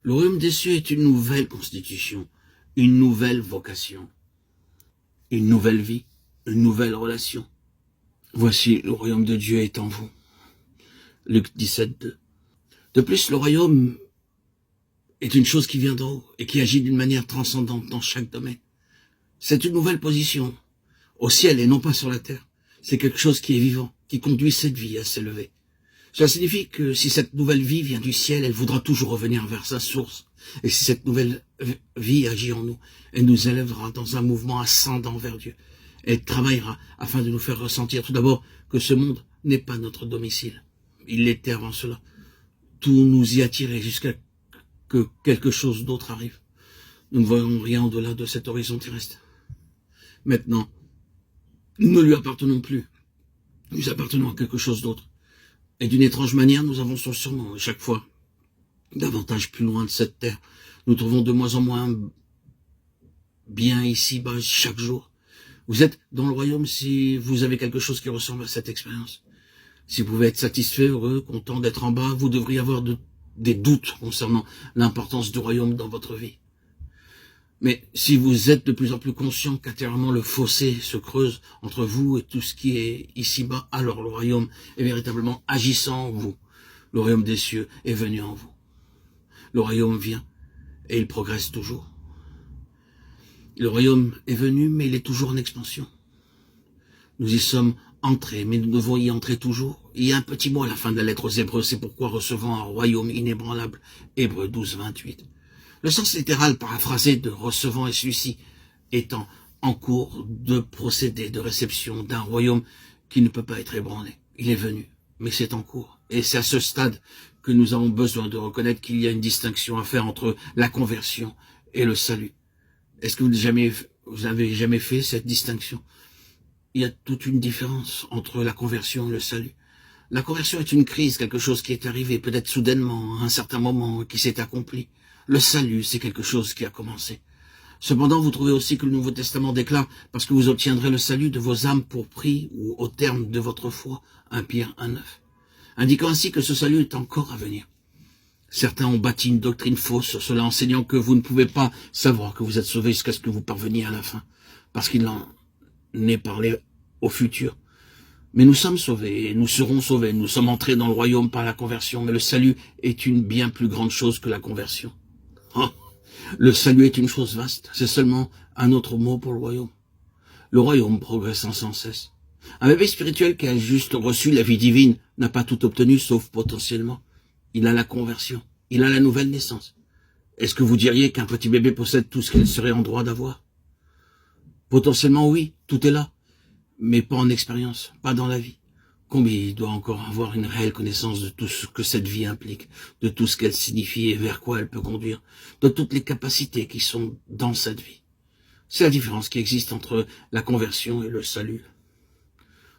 Le royaume des cieux est une nouvelle constitution, une nouvelle vocation, une nouvelle vie, une nouvelle relation. Voici, le royaume de Dieu est en vous. Luc 17, 2. De plus, le royaume est une chose qui vient d'en haut et qui agit d'une manière transcendante dans chaque domaine. C'est une nouvelle position au ciel et non pas sur la terre. C'est quelque chose qui est vivant, qui conduit cette vie à s'élever. Cela signifie que si cette nouvelle vie vient du ciel, elle voudra toujours revenir vers sa source. Et si cette nouvelle vie agit en nous, elle nous élèvera dans un mouvement ascendant vers Dieu. Elle travaillera afin de nous faire ressentir tout d'abord que ce monde n'est pas notre domicile. Il l'était avant cela. Tout nous y attirait jusqu'à que quelque chose d'autre arrive. Nous ne voyons rien au-delà de cet horizon terrestre. Maintenant, nous ne lui appartenons plus. Nous appartenons à quelque chose d'autre. Et d'une étrange manière, nous avançons sur nous, et chaque fois, davantage plus loin de cette terre. Nous trouvons de moins en moins bien ici-bas chaque jour. Vous êtes dans le royaume si vous avez quelque chose qui ressemble à cette expérience. Si vous pouvez être satisfait, heureux, content d'être en bas, vous devriez avoir des doutes concernant l'importance du royaume dans votre vie. Mais si vous êtes de plus en plus conscient qu'intérieurement le fossé se creuse entre vous et tout ce qui est ici-bas, alors le royaume est véritablement agissant en vous. Le royaume des cieux est venu en vous. Le royaume vient et il progresse toujours. Le royaume est venu, mais il est toujours en expansion. Nous y sommes entrés, mais nous devons y entrer toujours. Il y a un petit mot à la fin de la lettre aux Hébreux, c'est pourquoi recevons un royaume inébranlable. Hébreux 12, 28. Le sens littéral paraphrasé de recevant est celui-ci, étant en cours de procédé de réception d'un royaume qui ne peut pas être ébranlé. Il est venu, mais c'est en cours. Et c'est à ce stade que nous avons besoin de reconnaître qu'il y a une distinction à faire entre la conversion et le salut. Est-ce que vous avez jamais fait cette distinction? Il y a toute une différence entre la conversion et le salut. La conversion est une crise, quelque chose qui est arrivé peut-être soudainement, à un certain moment, qui s'est accompli. Le salut, c'est quelque chose qui a commencé. Cependant, vous trouvez aussi que le Nouveau Testament déclare « Parce que vous obtiendrez le salut de vos âmes pour prix ou au terme de votre foi » 1 Pierre 1,9, indiquant ainsi que ce salut est encore à venir. Certains ont bâti une doctrine fausse sur cela, enseignant que vous ne pouvez pas savoir que vous êtes sauvés jusqu'à ce que vous parveniez à la fin, parce qu'il en est parlé au futur. Mais nous sommes sauvés et nous serons sauvés. Nous sommes entrés dans le royaume par la conversion, mais le salut est une bien plus grande chose que la conversion. Oh, le salut est une chose vaste, c'est seulement un autre mot pour le royaume. Le royaume progressant sans cesse. Un bébé spirituel qui a juste reçu la vie divine n'a pas tout obtenu, sauf potentiellement. Il a la conversion, il a la nouvelle naissance. Est-ce que vous diriez qu'un petit bébé possède tout ce qu'il serait en droit d'avoir? Potentiellement oui, tout est là, mais pas en expérience, pas dans la vie. Combien il doit encore avoir une réelle connaissance de tout ce que cette vie implique, de tout ce qu'elle signifie et vers quoi elle peut conduire, de toutes les capacités qui sont dans cette vie. C'est la différence qui existe entre la conversion et le salut.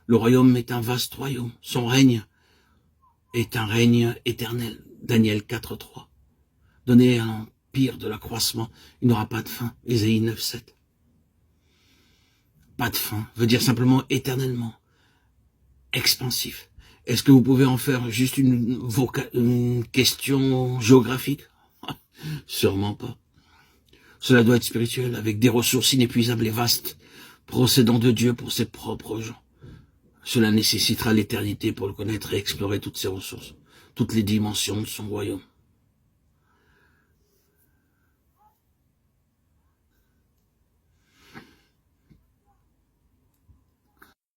Le royaume est un vaste royaume. Son règne est un règne éternel. Daniel 4.3. Donné à l'empire de l'accroissement, il n'aura pas de fin. Ésaïe 9.7. Pas de fin veut dire simplement éternellement. Expansif. Est-ce que vous pouvez en faire juste une question géographique? Sûrement pas. Cela doit être spirituel, avec des ressources inépuisables et vastes, procédant de Dieu pour ses propres gens. Cela nécessitera l'éternité pour le connaître et explorer toutes ses ressources, toutes les dimensions de son royaume.